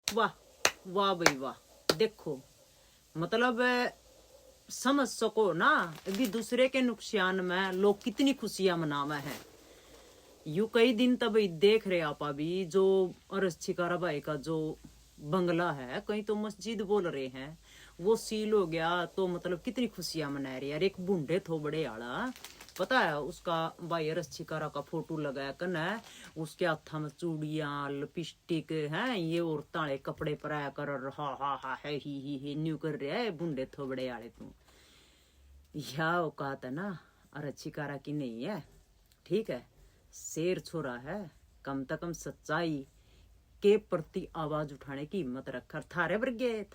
वाह वाह भाई वाह। देखो मतलब समझ सको ना अभी दूसरे के नुकसान में लोग कितनी खुशियां मनावे हैं। यू कई दिन तब देख रहे आप अभी जो अरस छिकारा भाई का जो बंगला है कहीं तो मस्जिद बोल रहे हैं वो सील हो गया तो मतलब कितनी खुशियां मना रही यार। एक बूढ़े थो बड़े आला पता है उसका भाई अरस छिकारा का फोटो लगाया कना उसके हाथा में चूड़ियां लिपस्टिक हैं ये और ताले कपड़े पराया कर हा हा हा है ही न्यू कर रहे है बूढ़े थो बड़े आले तू या औकात है ना अरस छिकारा की नहीं है। ठीक है शेर छोरा है कम से कम सच्चाई के प्रति आवाज उठाने की हिम्मत रखा। थारे वर्गे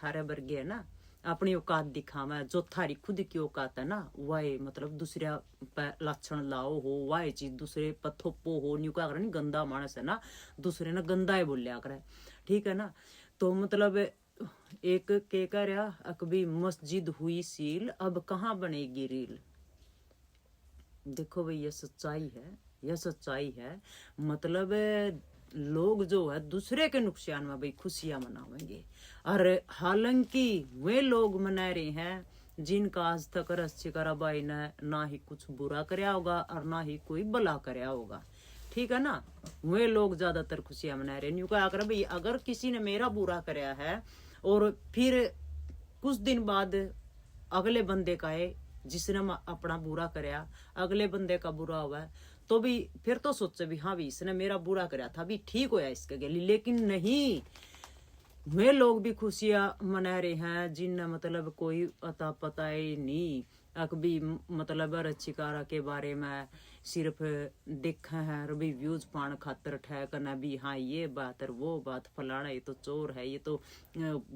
है ना अपनी औकात दिखावा जो थारी खुद की औकात है ना वह मतलब दूसरे पे लक्षण लाओ हो वह चीज दूसरे पर थोपो हो न्यू क्या करे गंदा मानस है ना दूसरे ने गंदा ही बोलिया करे। ठीक है ना तो मतलब एक के कह रहा अकबी मस्जिद हुई सील अब कहाँ बनेगी रील। देखो भाई ये सच्चाई है यह सच्चाई है। मतलब लोग जो है दूसरे के नुकसान में भाई खुशियां मनावेंगे और हालांकि वे लोग मना रहे हैं जिनका आज तक रस्सिकारा भाई ने ना ही कुछ बुरा कराया होगा और ना ही कोई भला कराया होगा। ठीक है ना वे लोग ज्यादातर खुशियां मना रहे हैं। क्या कर भाई अगर किसी ने मेरा बुरा कराया है और फिर कुछ दिन बाद अगले बंदे का है जिसने अपना बुरा कराया अगले बंदे का बुरा हुआ है तो भी फिर तो सोचे भी हाँ भी इसने मेरा बुरा कराया था भी ठीक होया इसके गली। लेकिन नहीं वे लोग भी खुशियां मना रहे हैं जिन मतलब कोई अता पता ही नहीं अकबी मतलब रचिकारा के बारे में सिर्फ देखा है रवि व्यूज पान खातर ठह करना भी हाँ ये बात है वो बात फलाना ये तो चोर है ये तो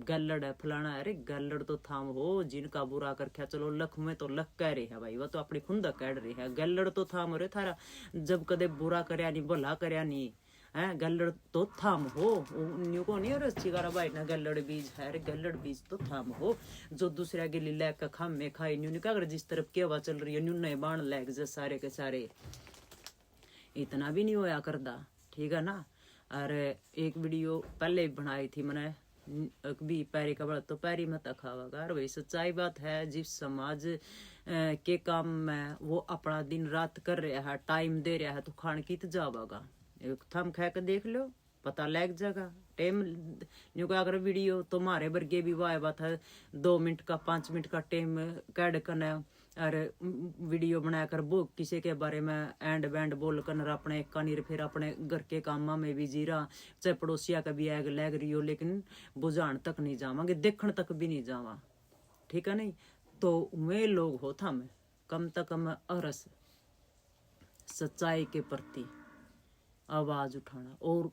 गल्लड़ है फलाना है। अरे गल्लड़ तो थाम हो जिनका बुरा करके चलो लख में तो लख कह रहे हैं भाई वो तो अपनी खुंदा कह रहे हैं गल्लड़ तो थाम रे थारा जब कदे बुरा करया नहीं भला करया नहीं है गल्लड़ तो थाम हो न्यू को नहीं और अच्छी गारा भाई ना गल्लड़ बीज है रे गल्लड़ बीज तो थाम हो जो दूसरे के लिए लेकर खाम में खाई न्यू नहीं क्या जिस तरफ के हवा चल रही है न्यू नए बाण लैग जे सारे के सारे इतना भी नहीं होया करदा। ठीक है ना और एक वीडियो पहले बनाई थी मैंने भी पैरी का बड़ा तो पैरी मत खावागा और वही सच्चाई बात है जिस समाज के काम में वो अपना दिन रात कर रहा है टाइम दे रहा है तो खान की तो जावागा एक थम खा के देख लो पता लग जाएगा टाइम न्यू का अगर वीडियो तुम्हारे वर्गे भी वाह बात है 2 मिनट का 5 मिनट का टाइम कैड करना और वीडियो बनाकर वो किसी के बारे में एंड बैंड बोल कर अपने कानीर फिर अपने घर के कामा में भी जी रहा चाहे पड़ोसिया का भी आग लग रही हो लेकिन बुझान तक नहीं जावांगे देखने तक भी नहीं जावा। ठीक है नहीं तो वे लोग हो थम कम तक कम अरस सच्चाई के प्रति आवाज उठाना और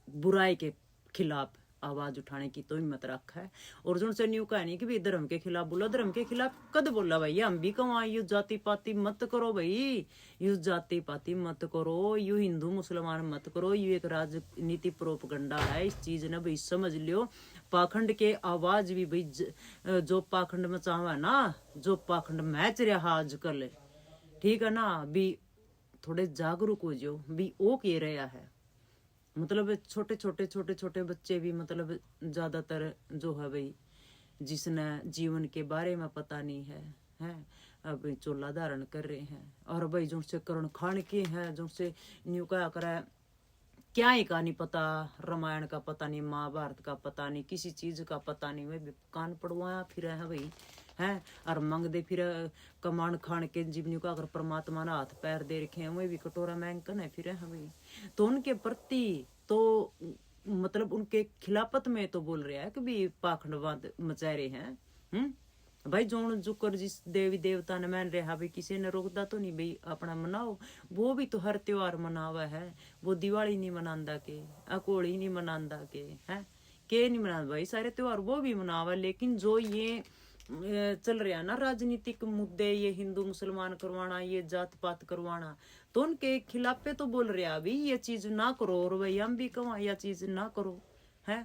बुराई के खिलाफ आवाज उठाने की तो हिम्मत रखा है। और जो से न्यू कहानी कि भी धर्म के खिलाफ बोला धर्म के खिलाफ कद बोला भाई हम भी कमाए यू जाति पाति मत करो भाई यू जाति पाति मत करो यू हिंदू मुसलमान मत करो यू एक राजनीति प्रोपगंडा है इस चीज ने भाई समझ लियो। पाखंड के आवाज भी भाई जो पाखंड में चाहवा ना जो पाखंड मैच रहा आजकल ठीक है ना भी थोड़े जागरूक हो जो भी वो कह रहा है। मतलब छोटे बच्चे भी मतलब ज्यादातर जो है भाई जिसने जीवन के बारे में पता नहीं है हैं अब चोला धारण कर रहे हैं और भाई जो से करण खान के हैं जो से न्यू क्या करा क्या ही का नहीं पता रामायण का पता नहीं महाभारत का पता नहीं किसी चीज का पता नहीं वे कान पड़वाया फिर है भाई हैं और मंग दे फिर कमान खान के जीवनी को अगर परमात्मा ने हाथ पैर दे रखे हैं वही भी कटोरा मांग कर फिर है भाई तो उनके प्रति तो मतलब उनके खिलाफत में तो बोल रहा है कि भी पाखंडवाद मचा रहे हैं। भाई जोन जुकर जिस देवी देवता ने मान रहा भाई किसी ने रोकता तो नहीं भाई अपना मनाओ वो भी तो हर त्योहार मनावा है वो दिवाली नहीं मनांदा के अकोड़ी नहीं मनांदा के नहीं मना भाई सारे त्योहार वो भी मनावा लेकिन जो ये चल रहा ना राजनीतिक मुद्दे ये हिंदू मुसलमान करवाना ये जात पात करवाना तो उनके खिलाफ पे तो बोल रहा अभी ये चीज ना करो और भाई हम भी कमा यह चीज ना करो है।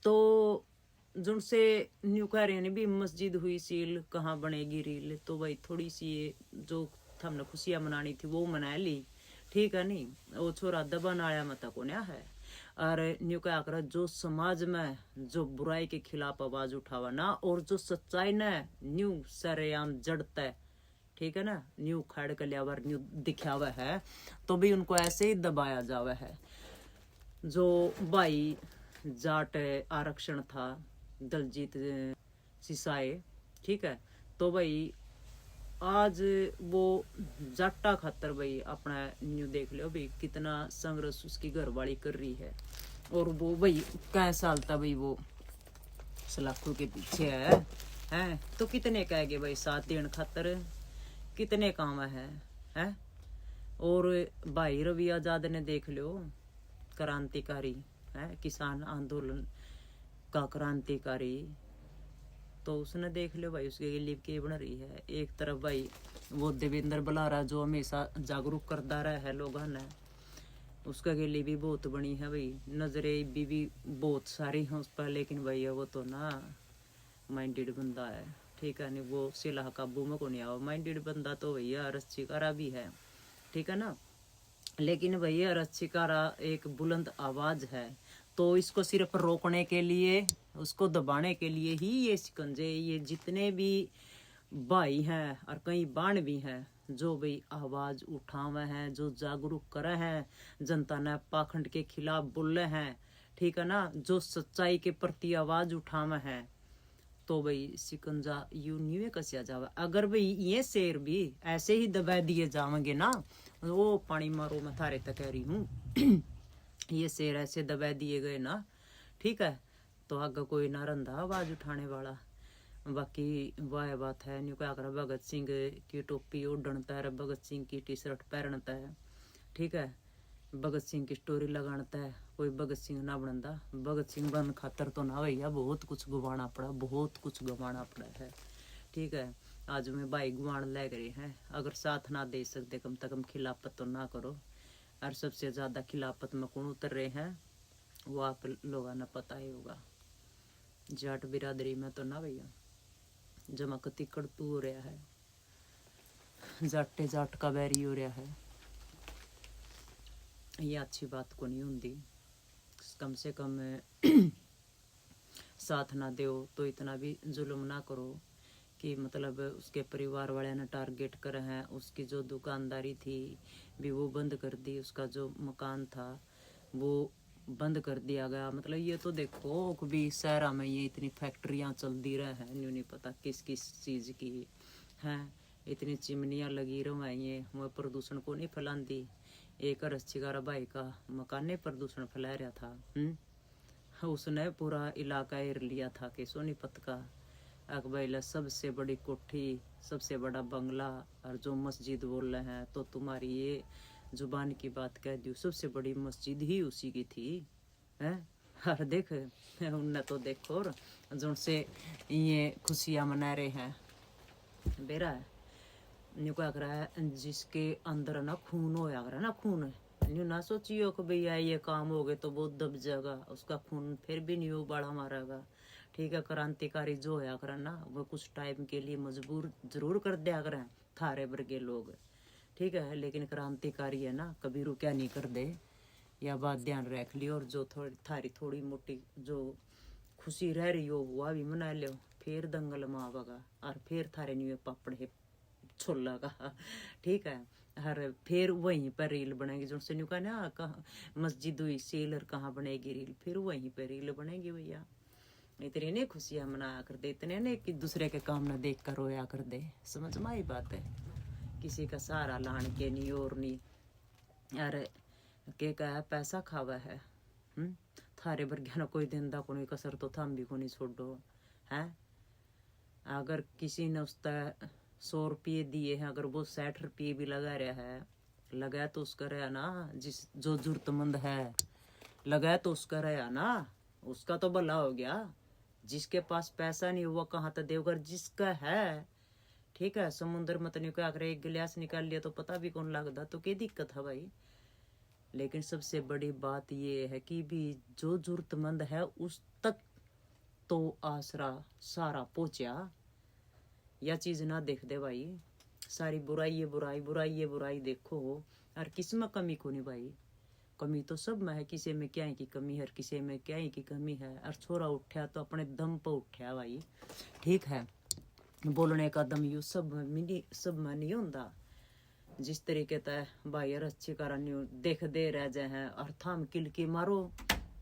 तो जिनसे न्यू कह रहे हैं भी मस्जिद हुई सील कहाँ बनेगी रील तो भाई थोड़ी सी ये जो हमने खुशियां मनानी थी वो मना ली। ठीक है नहीं वो छोरा दबन आया मत को है और न्यू क्या कर जो समाज में जो बुराई के खिलाफ आवाज उठावा ना, और जो सच्चाई ने न्यू सरेआम जड़ता है, ठीक है ना, न्यू खड़ कल्यावर न्यू दिखावा है, तो भी उनको ऐसे ही दबाया जावा है। जो भाई जाट आरक्षण था, दलजीत सिसाए, ठीक है, तो भाई आज वो जाटा खातर भाई अपना न्यू देख लो भाई कितना संघर्ष उसकी घरवाली कर रही है, और वो भाई कै साल था भाई वो सलाखों के पीछे है तो कितने कहेंगे भाई साथ देने खातर कितने काम है। और भाई रवि आजाद ने देख लो, क्रांतिकारी है, किसान आंदोलन का क्रांतिकारी, तो उसने देख लो भाई उसके लिए के बन रही है। एक तरफ भाई वो देवेंद्र बलारा जो हमेशा जागरूक करता रहा है लोगों ने, उसका के लिए भी बहुत बनी है भाई, नजरें भी बहुत सारी हैं उस पर, लेकिन भाई वो तो ना माइंडेड बंदा है, ठीक है, नहीं वो सिलाह काबू में को नहीं आओ, माइंडेड बंदा तो भैया रस्सिकारा भी है, ठीक है ना, लेकिन भैया रस्सिकारा एक बुलंद आवाज है, तो इसको सिर्फ रोकने के लिए, उसको दबाने के लिए ही ये शिकंजे, ये जितने भी भाई हैं और कई बाण भी हैं जो भाई आवाज उठावे हैं, जो जागरूक करे हैं, जनता ने पाखंड के खिलाफ बोले हैं, ठीक है ना, जो सच्चाई के प्रति आवाज उठावे हैं, तो भाई शिकंजा यू नहीं कसिया जावे। अगर भाई ये शेर भी ऐसे ही दबा दिए जावेंगे ना, वो पानी मारो मैं थारे तक कह रही हूँ ये शेर ऐसे दबा दिए गए ना, ठीक है, तो आगे कोई ना रंधा आवाज उठाने वाला। बाकी वह बात है, न्यू क्या कर भगत सिंह की टोपी ओढ़ता है, भगत सिंह की टी शर्ट पहनता है, ठीक है, भगत सिंह की स्टोरी लगाता है, कोई भगत सिंह ना बनता, भगत सिंह बन खातर तो ना भैया बहुत कुछ गवाना पड़ा, बहुत कुछ गवाना पड़ा है, ठीक है। आज में भाई गुआन लग रहे हैं, अगर साथ ना दे सकते कम से कम खिलाफत तो ना करो, और सबसे ज्यादा खिलाफत में कौन उतर रहे हैं वो आप लोगों ने पता ही होगा, जाट बिरादरी में तो ना भैया जमा कति कड़तू हो रहा है, जाटे जाट का बैरी हो रहा है, ये अच्छी बात को नहीं होती। कम से कम साथ ना दो तो इतना भी जुल्म ना करो कि मतलब उसके परिवार वाले ने टारगेट करे हैं, उसकी जो दुकानदारी थी भी वो बंद कर दी, उसका जो मकान था वो बंद कर दिया गया। मतलब ये तो देखो कभी शहर में ये इतनी फैक्ट्रियां चलती रहे हैं, न्यू नहीं पता किस किस चीज़ की हैं, इतनी चिमनियाँ लगी रही वो प्रदूषण को नहीं फैलाती। एक रस्सीगारा भाई का मकान प्रदूषण फैला रहा था, उसने पूरा इलाका एर लिया था कि सोनीपत का अकबैला सबसे बड़ी कोठी, सबसे बड़ा बंगला, और जो मस्जिद बोल रहे हैं तो तुम्हारी ये जुबान की बात कह दी, सबसे बड़ी मस्जिद ही उसी की थी है। और देख उनने तो देखो जो से ये खुशियाँ मना रहे हैं बेरा है, न्यू क्या करा है जिसके अंदर ना खून होया करा ना, खून न्यू ना सोचियो कि भैया ये काम हो गए तो वो दब जाएगा, उसका खून फिर भी न्यू बढ़ा मारेगा, ठीक है। क्रांतिकारी जो होया करा ना वो कुछ टाइम के लिए मजबूर जरूर कर दिया करें थारे वर्गे लोग, ठीक है, लेकिन क्रांतिकारी है ना कभी रुका नहीं कर दे, या बात ध्यान रख लियो। और जो थारी थोड़ी मोटी जो खुशी रह रही हो वह भी मना लो, फिर दंगल मावेगा और फिर थारे न्यू पापड़े छोला का, ठीक है। हर फिर वहीं पर रील बनेगी, जो से कहा ना कहाँ मस्जिद हुई सेल और कहाँ बनेगी रील, फिर वहीं पर रील बनेगी भैया। इतने ने खुशियाँ मनाया कर दे, इतने ने कि दूसरे के काम ना देख कर रोया कर दे, समझ में आई बात है। किसी का सहारा लान के नहीं और नहीं, अरे के कहा पैसा खावा है, थारे वर्ग्या ना कोई देंदा को नहीं कसर तो थम भी को नहीं छोड़ो है। अगर किसी ने उसका 100 रुपये दिए हैं, अगर वो 60 रुपये भी लगा रहा है, लगाया तो उसका रहा ना, जिस जो जरूरतमंद है लगाया तो उसका रहा ना, उसका तो भला हो गया। जिसके पास पैसा नहीं हुआ कहाँ तक देवगर, जिसका है ठीक है। समुद्र मत नहीं क्या करे, एक गिलास निकाल लिया तो पता भी कौन लगता, तो क्या दिक्कत है भाई। लेकिन सबसे बड़ी बात ये है कि भी जो जरूरतमंद है उस तक तो आसरा सारा पहुंचा, यह चीज ना देख दे भाई। सारी बुराई ये बुराई, बुराई ये बुराई देखो, और किस में कमी को नहीं भाई, कमी तो सब में है, किसी में क्या की कमी है, किसी में क्या की कमी है। और छोरा उठा तो अपने दम पर उठा भाई, ठीक है। बोलने का दम यू सब में नहीं होता। जिस तरीके तय भाई यार अच्छी करा न्यू देख दे रह जाए हैं और थाम किलकी मारो,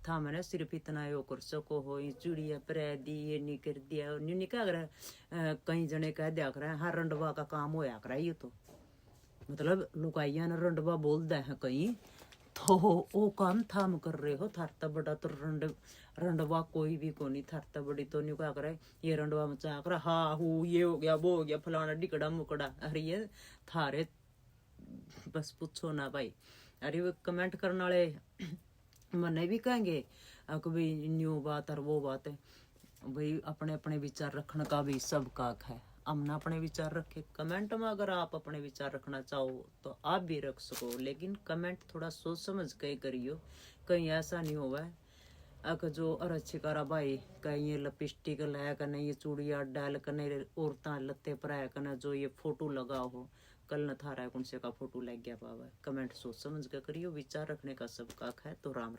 था मैंने सिर्फ इतना यो कर सको हो, चूड़िया पर दी ये नहीं कर दिया न्यू नहीं क्या कर। कई जने कह दिया कर हाँ रंडवा का काम होया करा ये तो, मतलब लुकाइया ने रंडवा बोल दे हैं कहीं तो वो काम थाम कर रहे हो। थारता बड़ा तो रंडवा कोई भी को नहीं, थारता बड़ी तो नहीं क्या करे ये रंडवा मचा कर हाँ हूँ ये हो गया वो हो गया फलाना डिकड़ा मुकड़ा। अरे ये थारे बस पूछो ना भाई। अरे वो कमेंट करने वाले मने भी कहेंगे भाई न्यू बात और वो बात है भाई, अपने अपने विचार रखने का भी सब काक है। हमने अपने विचार रखे, कमेंट में अगर आप अपने विचार रखना चाहो तो आप भी रख सको, लेकिन कमेंट थोड़ा सोच समझ के करियो, कहीं ऐसा नहीं होगा अगर जो और अच्छी करा भाई कहीं ये लिपस्टिक लाया करना, ये चूड़िया डाल करने औरता लत्ते पर करना, जो ये फोटो लगा हो कल न थारा कौन से का फोटो लग गया पावा। कमेंट सोच समझ के करियो, विचार रखने का सब काक है। तो राम राम।